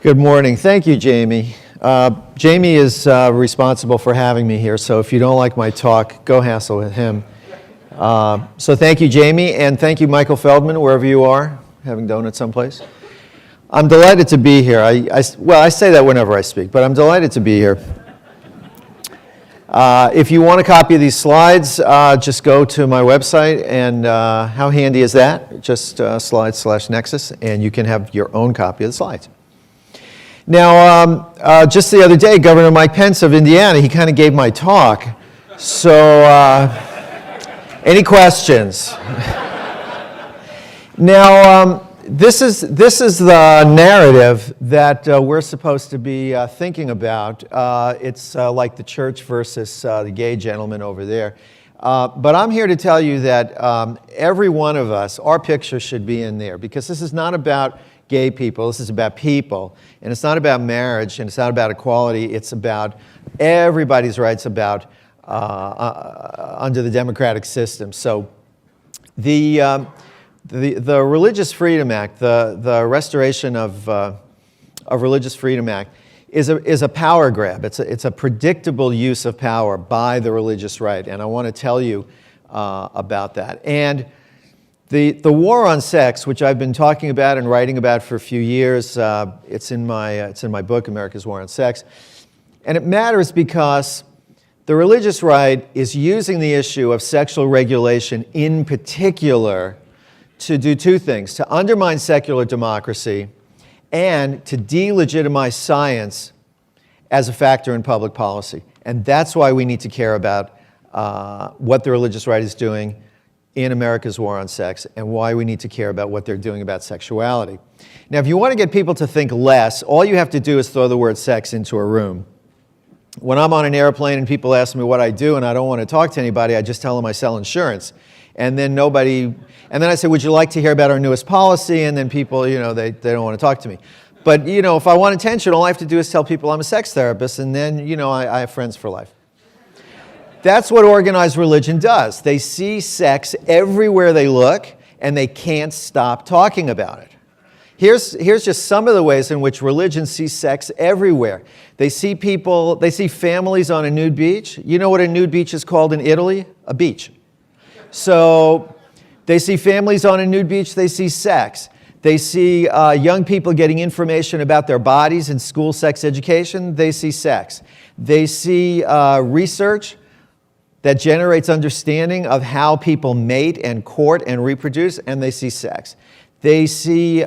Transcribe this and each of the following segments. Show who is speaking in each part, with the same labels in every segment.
Speaker 1: Good morning. Thank you, Jamie. Jamie is responsible for having me here, so if you don't like my talk, go hassle with him. So thank you, Jamie, and thank you, Michael Feldman, wherever you are, having donuts someplace. I'm delighted to be here. I say that whenever I speak, but I'm delighted to be here. If you want a copy of these slides, just go to my website, and how handy is that? Just slides/Nexus, and you can have your own copy of the slides. Now, just the other day, Governor Mike Pence of Indiana, he kind of gave my talk. So, any questions? Now, this is the narrative that we're supposed to be thinking about. It's like the church versus the gay gentleman over there. But I'm here to tell you that every one of us, our picture should be in there, because this is not about gay people, this is about people, and it's not about marriage, and it's not about equality, it's about everybody's rights under the democratic system. So the Religious Freedom Act, the Restoration of Religious Freedom Act, is a power grab. It's a predictable use of power by the religious right, and I want to tell you about that. And the war on sex, which I've been talking about and writing about for a few years, it's in my book, America's War on Sex, and it matters because the religious right is using the issue of sexual regulation in particular to do two things: to undermine secular democracy and to delegitimize science as a factor in public policy. And that's why we need to care about what the religious right is doing in America's War on Sex, and why we need to care about what they're doing about sexuality. Now, if you want to get people to think less, all you have to do is throw the word sex into a room. When I'm on an airplane and people ask me what I do and I don't want to talk to anybody, I just tell them I sell insurance. And then I say, would you like to hear about our newest policy? And then people, they don't want to talk to me. But, if I want attention, all I have to do is tell people I'm a sex therapist, and then, I have friends for life. That's what organized religion does. They see sex everywhere they look, and they can't stop talking about it. Here's just some of the ways in which religion sees sex everywhere. They see families on a nude beach. You know what a nude beach is called in Italy? A beach. So they see families on a nude beach, they see sex. They see young people getting information about their bodies in school sex education, they see sex. They see research that generates understanding of how people mate and court and reproduce, and they see sex. They see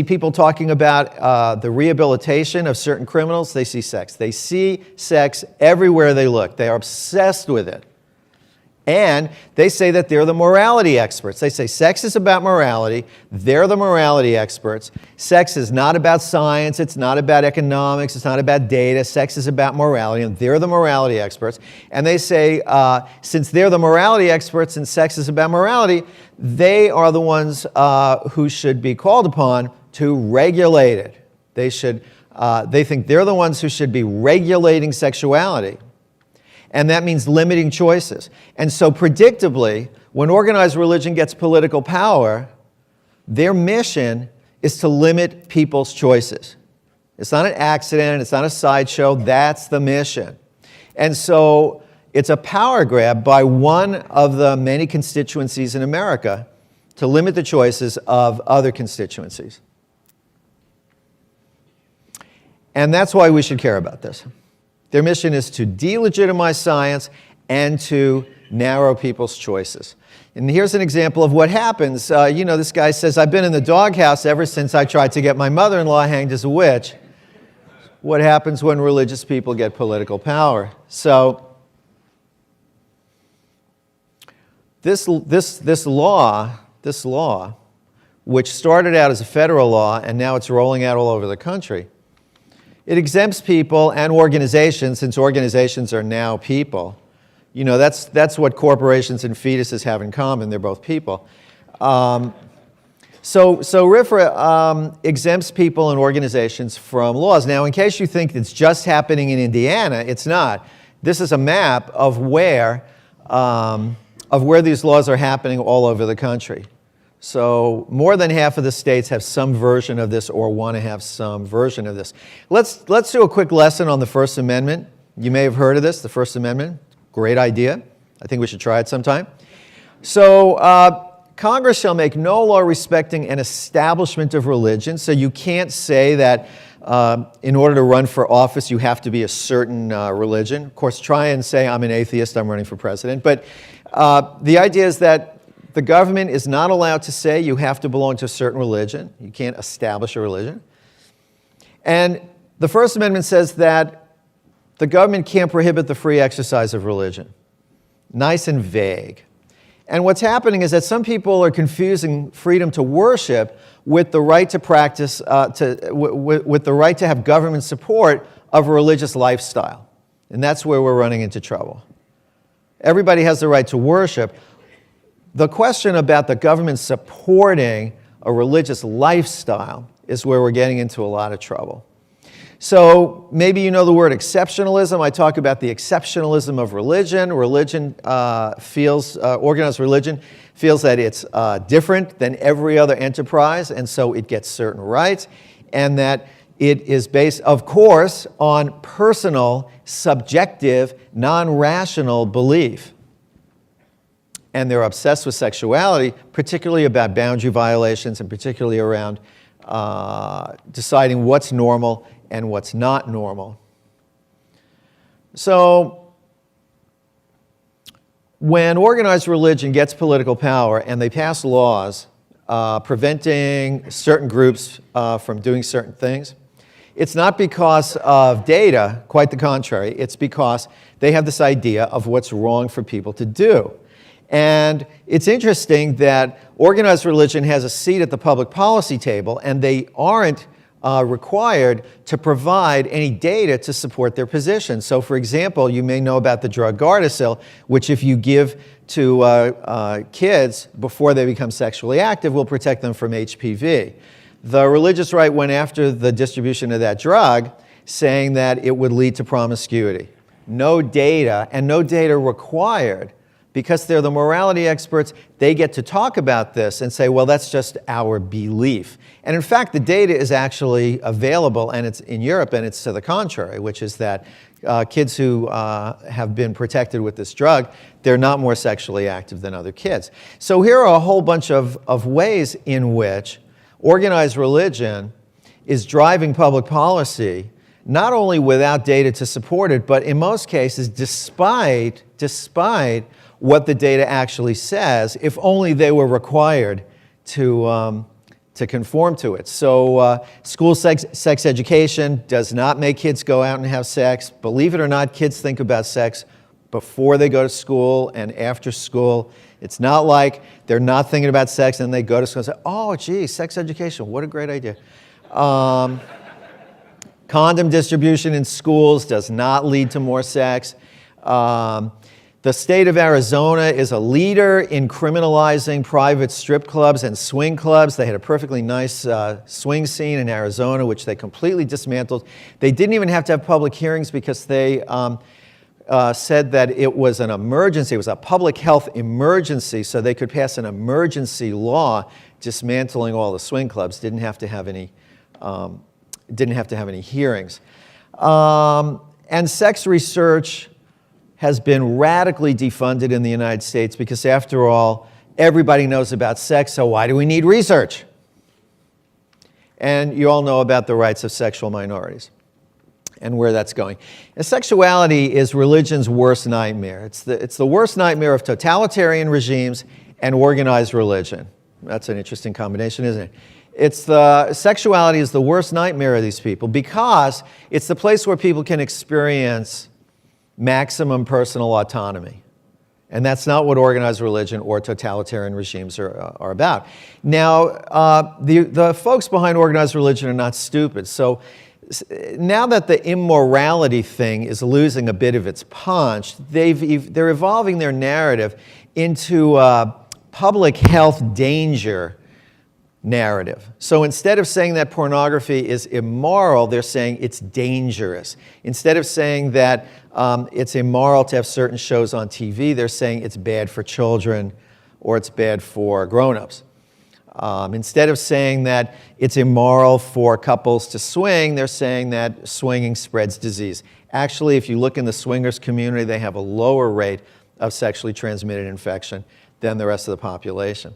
Speaker 1: people talking about the rehabilitation of certain criminals, they see sex. They see sex everywhere they look. They are obsessed with it. And they say that they're the morality experts. They say sex is about morality. They're the morality experts. Sex is not about science. It's not about economics. It's not about data. Sex is about morality, and they're the morality experts. And they say, since they're the morality experts and sex is about morality, they are the ones who should be called upon to regulate it. They think they're the ones who should be regulating sexuality. And that means limiting choices. And so predictably, when organized religion gets political power, their mission is to limit people's choices. It's not an accident, it's not a sideshow, that's the mission. And so it's a power grab by one of the many constituencies in America to limit the choices of other constituencies. And that's why we should care about this. Their mission is to delegitimize science and to narrow people's choices. And here's an example of what happens. This guy says, I've been in the doghouse ever since I tried to get my mother-in-law hanged as a witch. What happens when religious people get political power? So this law, which started out as a federal law and now it's rolling out all over the country, it exempts people and organizations, since organizations are now people. That's what corporations and fetuses have in common. They're both people. So RFRA exempts people and organizations from laws. Now, in case you think it's just happening in Indiana, it's not. This is a map of where these laws are happening all over the country. So more than half of the states have some version of this or want to have some version of this. Let's do a quick lesson on the First Amendment. You may have heard of this, the First Amendment. Great idea. I think we should try it sometime. So Congress shall make no law respecting an establishment of religion. So you can't say that in order to run for office, you have to be a certain religion. Of course, try and say, I'm an atheist, I'm running for president. But the idea is that the government is not allowed to say you have to belong to a certain religion. You can't establish a religion. And the First Amendment says that the government can't prohibit the free exercise of religion. Nice and vague. And what's happening is that some people are confusing freedom to worship with the right to practice, with the right to have government support of a religious lifestyle. And that's where we're running into trouble. Everybody has the right to worship. The question about the government supporting a religious lifestyle is where we're getting into a lot of trouble. So maybe you know the word exceptionalism. I talk about the exceptionalism of religion. Organized religion feels that it's different than every other enterprise, and so it gets certain rights, and that it is based, of course, on personal, subjective, non-rational belief. And they're obsessed with sexuality, particularly about boundary violations and particularly around deciding what's normal and what's not normal. So when organized religion gets political power and they pass laws preventing certain groups from doing certain things, it's not because of data, quite the contrary. It's because they have this idea of what's wrong for people to do. And it's interesting that organized religion has a seat at the public policy table, and they aren't required to provide any data to support their position. So, for example, you may know about the drug Gardasil, which if you give to kids before they become sexually active will protect them from HPV. The religious right went after the distribution of that drug, saying that it would lead to promiscuity. No data, and no data required. Because they're the morality experts, they get to talk about this and say, well, that's just our belief. And in fact, the data is actually available, and it's in Europe, and it's to the contrary, which is that kids who have been protected with this drug, they're not more sexually active than other kids. So here are a whole bunch of ways in which organized religion is driving public policy, not only without data to support it, but in most cases, despite what the data actually says, if only they were required to conform to it. So school sex education does not make kids go out and have sex. Believe it or not, kids think about sex before they go to school and after school. It's not like they're not thinking about sex and they go to school and say, oh, gee, sex education, what a great idea. Condom distribution in schools does not lead to more sex. The state of Arizona is a leader in criminalizing private strip clubs and swing clubs. They had a perfectly nice swing scene in Arizona, which they completely dismantled. They didn't even have to have public hearings because they said that it was an emergency. It was a public health emergency, so they could pass an emergency law dismantling all the swing clubs. Didn't have to have any hearings. And sex research has been radically defunded in the United States because, after all, everybody knows about sex, so why do we need research? And you all know about the rights of sexual minorities and where that's going. And sexuality is religion's worst nightmare. It's the worst nightmare of totalitarian regimes and organized religion. That's an interesting combination, isn't it? Sexuality is the worst nightmare of these people because it's the place where people can experience maximum personal autonomy. And that's not what organized religion or totalitarian regimes are about. Now, the folks behind organized religion are not stupid. So now that the immorality thing is losing a bit of its punch, they're evolving their narrative into public health danger narrative. So instead of saying that pornography is immoral, they're saying it's dangerous. Instead of saying that it's immoral to have certain shows on TV, they're saying it's bad for children or it's bad for grown-ups. Instead of saying that it's immoral for couples to swing, they're saying that swinging spreads disease. Actually, if you look in the swingers community, they have a lower rate of sexually transmitted infection than the rest of the population.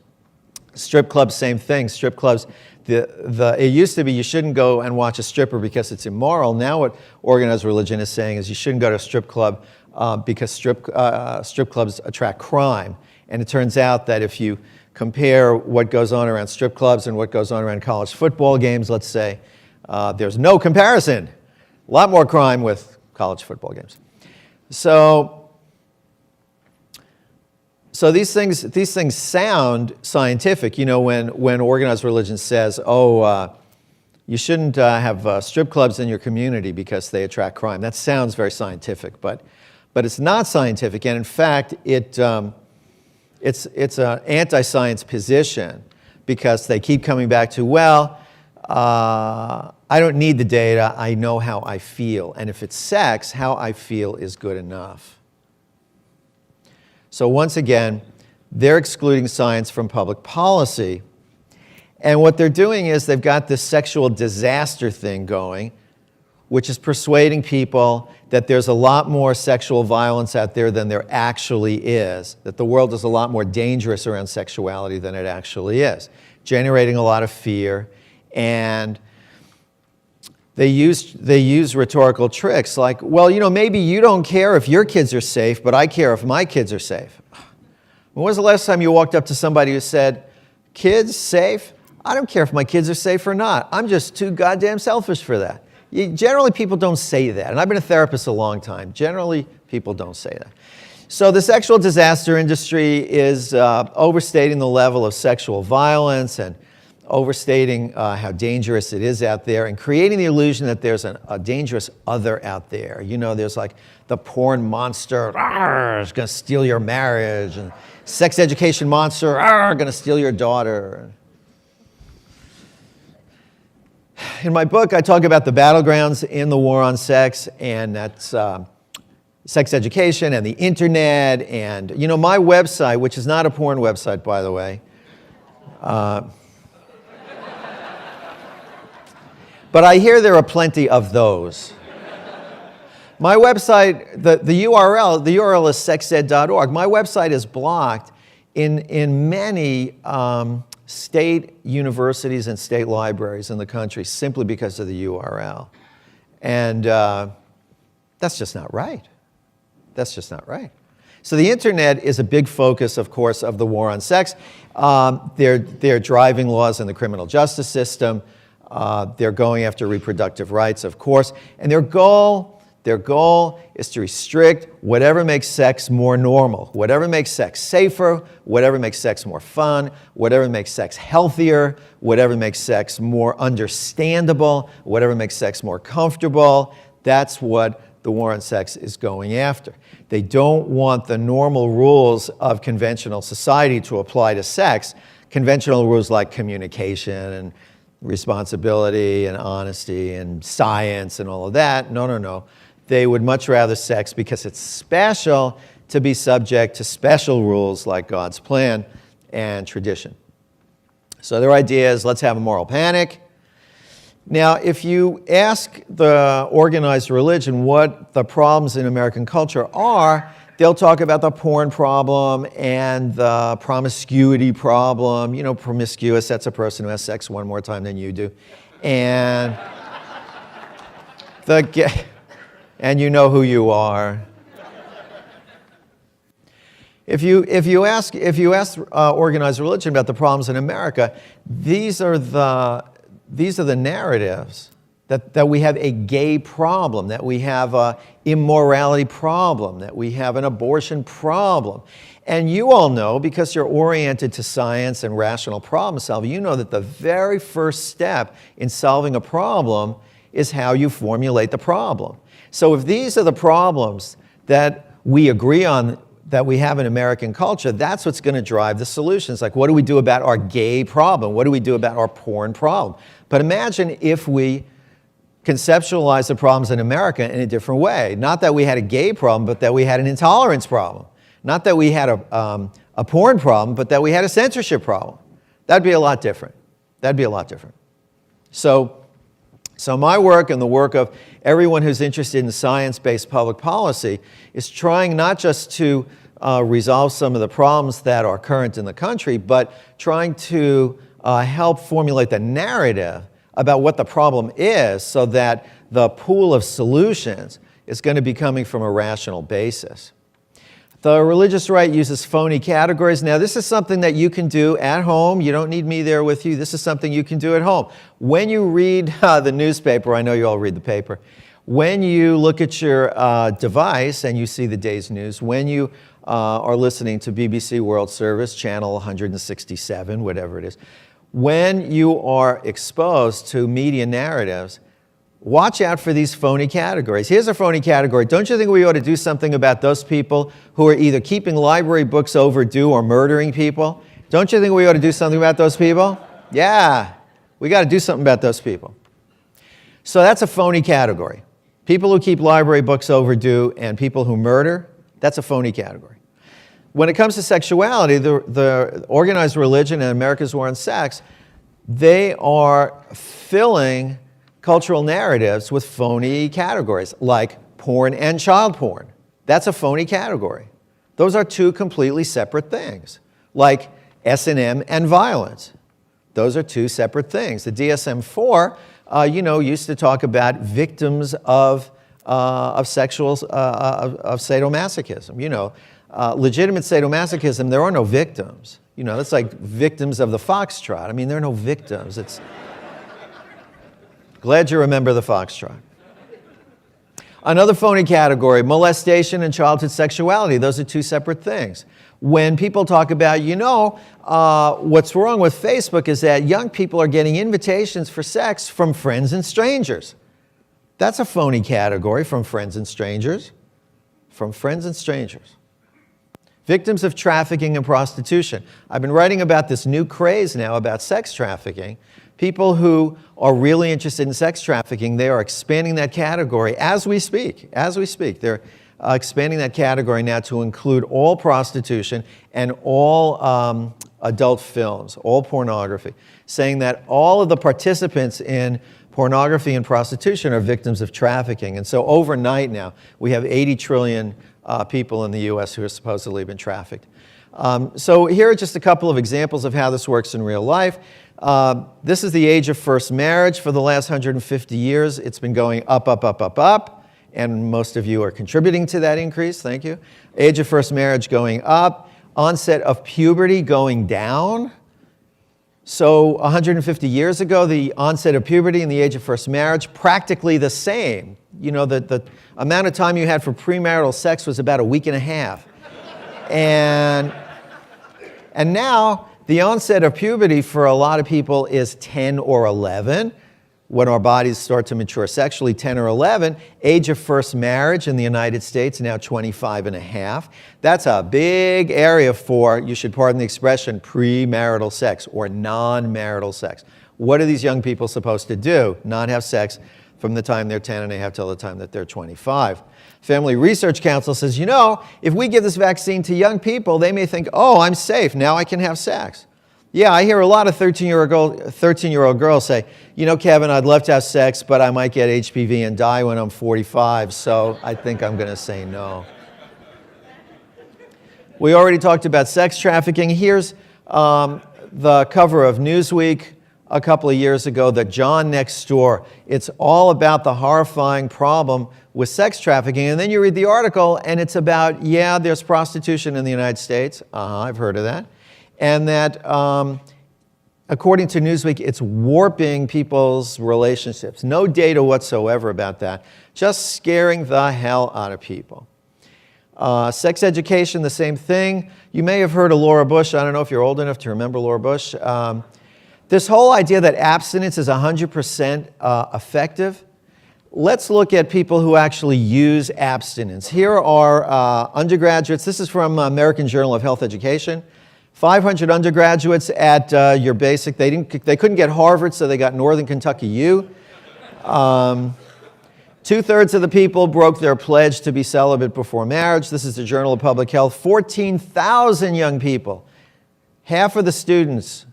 Speaker 1: Strip clubs, same thing. Strip clubs, it used to be you shouldn't go and watch a stripper because it's immoral. Now what organized religion is saying is you shouldn't go to a strip club because strip clubs attract crime. And it turns out that if you compare what goes on around strip clubs and what goes on around college football games, let's say, there's no comparison. A lot more crime with college football games. So these things sound scientific. You know, when organized religion says, you shouldn't have strip clubs in your community because they attract crime. That sounds very scientific, but it's not scientific. And in fact, it's an anti-science position because they keep coming back to, I don't need the data. I know how I feel. And if it's sex, how I feel is good enough. So once again, they're excluding science from public policy. And what they're doing is they've got this sexual disaster thing going, which is persuading people that there's a lot more sexual violence out there than there actually is, that the world is a lot more dangerous around sexuality than it actually is, generating a lot of fear. And they use rhetorical tricks like, maybe you don't care if your kids are safe, but I care if my kids are safe. When was the last time you walked up to somebody who said, kids safe? I don't care if my kids are safe or not. I'm just too goddamn selfish for that. Generally, people don't say that. And I've been a therapist a long time. Generally, people don't say that. So the sexual disaster industry is overstating the level of sexual violence and overstating how dangerous it is out there and creating the illusion that there's a dangerous other out there. You know, there's like the porn monster, is going to steal your marriage, and sex education monster, going to steal your daughter. In my book, I talk about the battlegrounds in the war on sex, and that's sex education and the internet. And, my website, which is not a porn website, by the way, but I hear there are plenty of those. My website, the URL is sexed.org. My website is blocked in many state universities and state libraries in the country simply because of the URL. And that's just not right. That's just not right. So the internet is a big focus, of course, of the war on sex. They're driving laws in the criminal justice system. They're going after reproductive rights, of course. And their goal is to restrict whatever makes sex more normal, whatever makes sex safer, whatever makes sex more fun, whatever makes sex healthier, whatever makes sex more understandable, whatever makes sex more comfortable. That's what the war on sex is going after. They don't want the normal rules of conventional society to apply to sex, conventional rules like communication and responsibility and honesty and science and all of that. No. They would much rather sex because it's special to be subject to special rules like God's plan and tradition. So their idea is let's have a moral panic. Now, if you ask the organized religion what the problems in American culture are, they'll talk about the porn problem and the promiscuity problem. Promiscuous, that's a person who has sex one more time than you do. And and you know who you are. If you ask organized religion about the problems in America, these are the narratives that we have a gay problem, that we have an immorality problem, that we have an abortion problem. And you all know, because you're oriented to science and rational problem solving, you know that the very first step in solving a problem is how you formulate the problem. So if these are the problems that we agree on that we have in American culture, that's what's going to drive the solutions. Like, what do we do about our gay problem? What do we do about our porn problem? But imagine if we conceptualize the problems in America in a different way. Not that we had a gay problem, but that we had an intolerance problem. Not that we had a porn problem, but that we had a censorship problem. That'd be a lot different. That'd be a lot different. So my work and the work of everyone who's interested in science-based public policy is trying not just to resolve some of the problems that are current in the country, but trying to help formulate the narrative about what the problem is so that the pool of solutions is going to be coming from a rational basis. The religious right uses phony categories. Now, this is something that you can do at home. You don't need me there with you. This is something you can do at home. When you read the newspaper, I know you all read the paper, when you look at your device and you see the day's news, when you are listening to BBC World Service, channel 167, whatever it is, when you are exposed to media narratives, watch out for these phony categories. Here's a phony category. Don't you think we ought to do something about those people who are either keeping library books overdue or murdering people? Don't you think we ought to do something about those people? Yeah, we got to do something about those people. So that's a phony category. People who keep library books overdue and people who murder, that's a phony category. When it comes to sexuality, the organized religion and America's War on Sex, they are filling cultural narratives with phony categories, like porn and child porn. That's a phony category. Those are two completely separate things. Like S&M and violence. Those are two separate things. The DSM-4, used to talk about victims of sadomasochism. Legitimate sadomasochism, there are no victims. That's like victims of the foxtrot. I mean, there are no victims. It's glad you remember the foxtrot. Another phony category, molestation and childhood sexuality. Those are two separate things. When people talk about, what's wrong with Facebook is that young people are getting invitations for sex from friends and strangers. That's a phony category, from friends and strangers. From friends and strangers. Victims of trafficking and prostitution. I've been writing about this new craze now about sex trafficking. People who are really interested in sex trafficking, they are expanding that category as we speak. They're expanding that category now to include all prostitution and all adult films, all pornography, saying that all of the participants in pornography and prostitution are victims of trafficking. And so overnight now, we have 80 trillion people in the US who have supposedly been trafficked. So here are just a couple of examples of how this works in real life. This is the age of first marriage. For the last 150 years, it's been going up, up, up, up, up. And most of you are contributing to that increase. Thank you. Age of first marriage going up. Onset of puberty going down. So 150 years ago, the onset of puberty and the age of first marriage, practically the same. The amount of time you had for premarital sex was about a week and a half. And now, the onset of puberty for a lot of people is 10 or 11. When our bodies start to mature sexually, 10 or 11. Age of first marriage in the United States, now 25 and a half. That's a big area for, you should pardon the expression, premarital sex or non-marital sex. What are these young people supposed to do? Not have sex from the time they're 10 and a half till the time that they're 25. Family Research Council says, if we give this vaccine to young people, they may think, oh, I'm safe, now I can have sex. Yeah, I hear a lot of 13-year-old girls say, Kevin, I'd love to have sex, but I might get HPV and die when I'm 45, so I think I'm going to say no. We already talked about sex trafficking. Here's the cover of Newsweek a couple of years ago, The John Next Door. It's all about the horrifying problem with sex trafficking. And then you read the article, and it's about, there's prostitution in the United States. I've heard of that. And that, according to Newsweek, it's warping people's relationships. No data whatsoever about that. Just scaring the hell out of people. Sex education, the same thing. You may have heard of Laura Bush. I don't know if you're old enough to remember Laura Bush. This whole idea that abstinence is 100% effective. Let's look at people who actually use abstinence. Here are undergraduates. This is from American Journal of Health Education. 500 undergraduates at your basic. They couldn't get Harvard, so they got Northern Kentucky U. 2/3 of the people broke their pledge to be celibate before marriage. This is the Journal of Public Health. 14,000 young people. Half of the students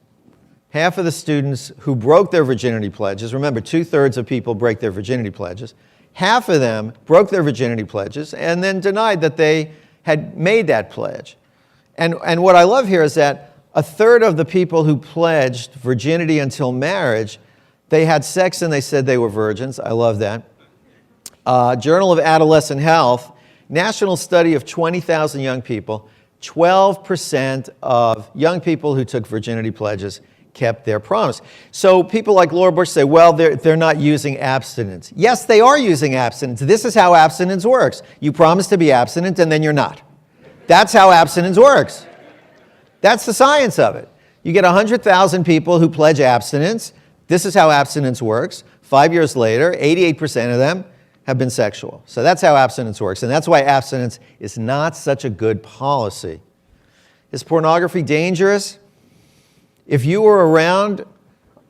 Speaker 1: half of the students who broke their virginity pledges, remember 2/3 of people break their virginity pledges, half of them broke their virginity pledges and then denied that they had made that pledge. And what I love here is that 1/3 of the people who pledged virginity until marriage, they had sex and they said they were virgins. I love that. Journal of Adolescent Health, national study of 20,000 young people, 12% of young people who took virginity pledges kept their promise. So people like Laura Bush say, well, they're not using abstinence. Yes, they are using abstinence. This is how abstinence works. You promise to be abstinent and then you're not. That's how abstinence works. That's the science of it. You get 100,000 people who pledge abstinence. This is how abstinence works. 5 years later, 88% of them have been sexual. So that's how abstinence works. And that's why abstinence is not such a good policy. Is pornography dangerous? If you were around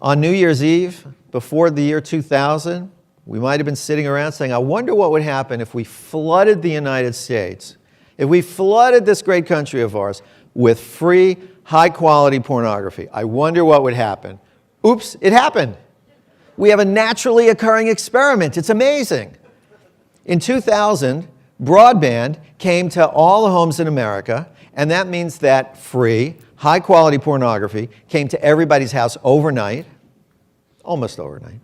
Speaker 1: on New Year's Eve before the year 2000, we might have been sitting around saying, I wonder what would happen if we flooded the United States, if we flooded this great country of ours with free, high-quality pornography. I wonder what would happen. Oops, it happened. We have a naturally occurring experiment. It's amazing. In 2000, broadband came to all the homes in America, and that means that free, high-quality pornography came to everybody's house overnight, almost overnight.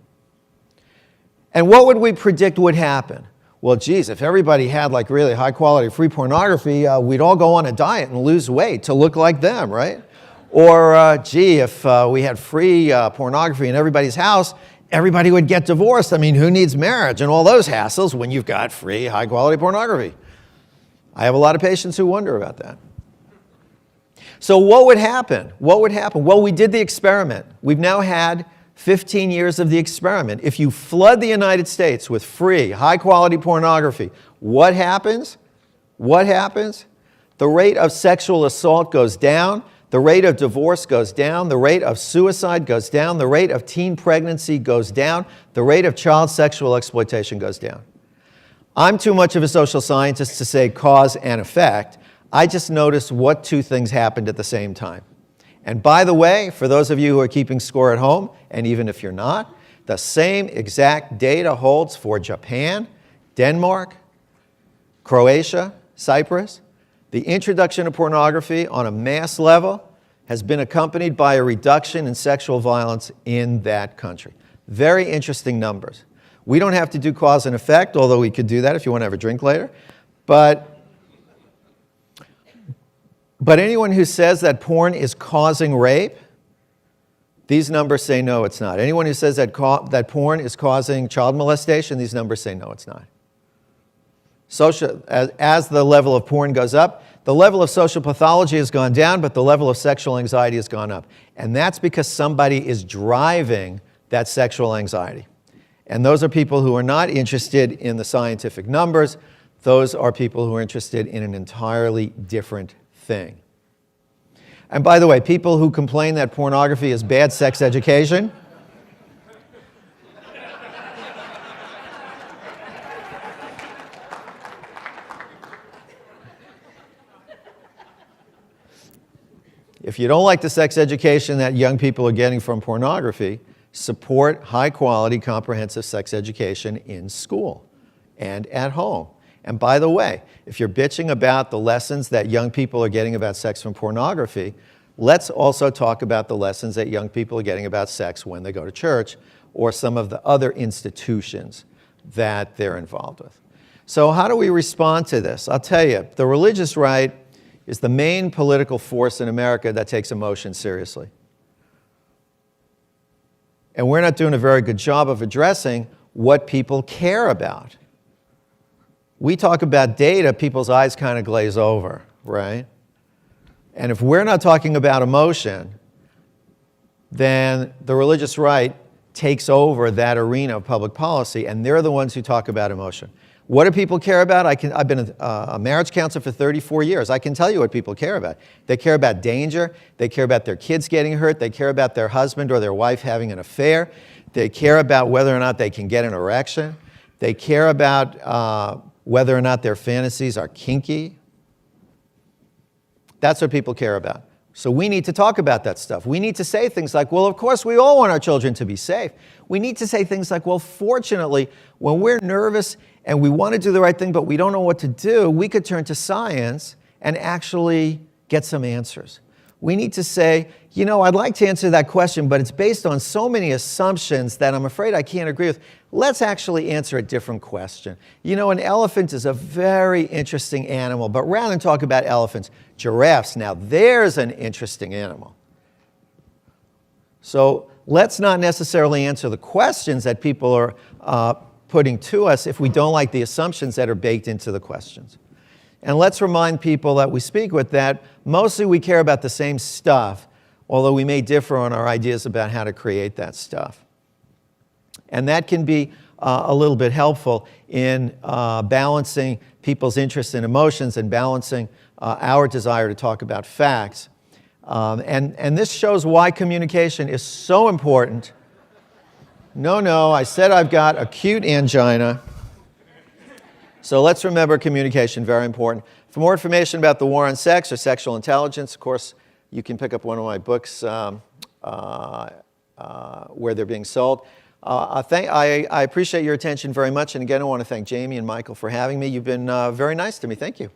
Speaker 1: And what would we predict would happen? Well, geez, if everybody had like really high-quality free pornography, we'd all go on a diet and lose weight to look like them, right? Or, gee, if we had free pornography in everybody's house, everybody would get divorced. I mean, who needs marriage and all those hassles when you've got free, high-quality pornography? I have a lot of patients who wonder about that. So what would happen? What would happen? Well, we did the experiment. We've now had 15 years of the experiment. If you flood the United States with free, high-quality pornography, what happens? What happens? The rate of sexual assault goes down. The rate of divorce goes down. The rate of suicide goes down. The rate of teen pregnancy goes down. The rate of child sexual exploitation goes down. I'm too much of a social scientist to say cause and effect. I just noticed what two things happened at the same time. And by the way, for those of you who are keeping score at home, and even if you're not, the same exact data holds for Japan, Denmark, Croatia, Cyprus. The introduction of pornography on a mass level has been accompanied by a reduction in sexual violence in that country. Very interesting numbers. We don't have to do cause and effect, although we could do that if you want to have a drink later. But anyone who says that porn is causing rape, these numbers say no, it's not. Anyone who says that porn is causing child molestation, these numbers say no, it's not. As the level of porn goes up, the level of social pathology has gone down, but the level of sexual anxiety has gone up. And that's because somebody is driving that sexual anxiety. And those are people who are not interested in the scientific numbers. Those are people who are interested in an entirely different thing. And by the way, people who complain that pornography is bad sex education, if you don't like the sex education that young people are getting from pornography, support high-quality, comprehensive sex education in school and at home. And by the way, if you're bitching about the lessons that young people are getting about sex from pornography, let's also talk about the lessons that young people are getting about sex when they go to church or some of the other institutions that they're involved with. So how do we respond to this? I'll tell you, the religious right is the main political force in America that takes emotion seriously. And we're not doing a very good job of addressing what people care about. We talk about data, people's eyes kind of glaze over, right? And if we're not talking about emotion, then the religious right takes over that arena of public policy, and they're the ones who talk about emotion. What do people care about? I've been a marriage counselor for 34 years. I can tell you what people care about. They care about danger. They care about their kids getting hurt. They care about their husband or their wife having an affair. They care about whether or not they can get an erection. They care about whether or not their fantasies are kinky. That's what people care about. So we need to talk about that stuff. We need to say things like, well, of course, we all want our children to be safe. We need to say things like, well, fortunately, when we're nervous and we want to do the right thing, but we don't know what to do, we could turn to science and actually get some answers. We need to say, you know, I'd like to answer that question, but it's based on so many assumptions that I'm afraid I can't agree with. Let's actually answer a different question. You know, an elephant is a very interesting animal, but rather than talk about elephants, giraffes, now there's an interesting animal. So let's not necessarily answer the questions that people are putting to us if we don't like the assumptions that are baked into the questions. And let's remind people that we speak with that mostly we care about the same stuff, although we may differ on our ideas about how to create that stuff. And that can be a little bit helpful in balancing people's interests and emotions and balancing our desire to talk about facts. And this shows why communication is so important. No, I said I've got acute angina. So let's remember communication, very important. For more information about the war on sex or sexual intelligence, of course, you can pick up one of my books where they're being sold. I appreciate your attention very much. And again, I want to thank Jamie and Michael for having me. You've been very nice to me. Thank you.